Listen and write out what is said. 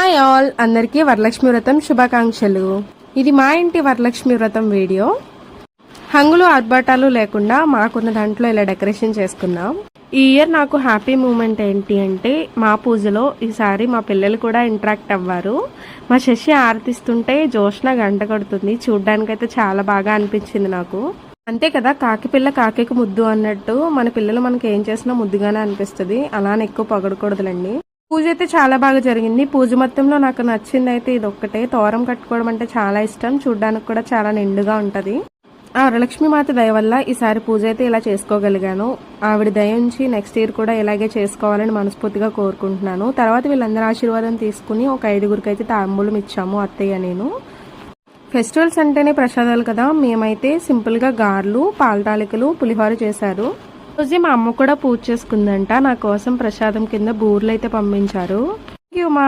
Hi all, అందరికీ వరలక్ష్మి వ్రతం శుభాకాంక్షలు. ఇది మా ఇంటి వరలక్ష్మి వ్రతం వీడియో. హంగులు ఆర్భాటాలు లేకుండా మాకున్న దాంట్లో ఇలా డెకరేషన్ చేసుకున్నాం. ఈ ఇయర్ నాకు హ్యాపీ మూమెంట్ ఏంటి అంటే మా పూజలో ఈసారి మా పిల్లలు కూడా ఇంటరాక్ట్ అవ్వారు. మా శశి ఆరతిస్తుంటే జోష్న గంట కొడుతుంది. చూడ్డానికైతే చాలా బాగా అనిపించింది నాకు. అంతే కదా, కాకి పిల్ల కాకికి ముద్దు అన్నట్టు మన పిల్లలు మనకి ఏం చేసినా ముద్దుగానే అనిపిస్తుంది. అలానే ఎక్కువ పొగడకూడదులండి. పూజ అయితే చాలా బాగా జరిగింది. పూజ మొత్తంలో నాకు నచ్చింది అయితే ఇది ఒక్కటే. తోరం కట్టుకోవడం అంటే చాలా ఇష్టం. చూడ్డానికి కూడా చాలా నిండుగా ఉంటది. ఆ వరలక్ష్మి మాత దయ వల్ల ఈసారి పూజ అయితే ఇలా చేసుకోగలిగాను. ఆవిడ దయ ఉంచి నెక్స్ట్ ఇయర్ కూడా ఇలాగే చేసుకోవాలని మనస్ఫూర్తిగా కోరుకుంటున్నాను. తర్వాత వీళ్ళందరూ ఆశీర్వాదం తీసుకుని ఒక 5గురికి అయితే తాంబూలం ఇచ్చాము, అత్తయ్య నేను. ఫెస్టివల్స్ అంటేనే ప్రసాదాలు కదా, మేమైతే సింపుల్ గా గార్లు, పాలతాలికలు, పులిహోర చేశారు. రోజు మా అమ్మ కూడా పూజ చేసుకుందంట. నా కోసం ప్రసాదం కింద బూర్లు అయితే పంపించారు. మా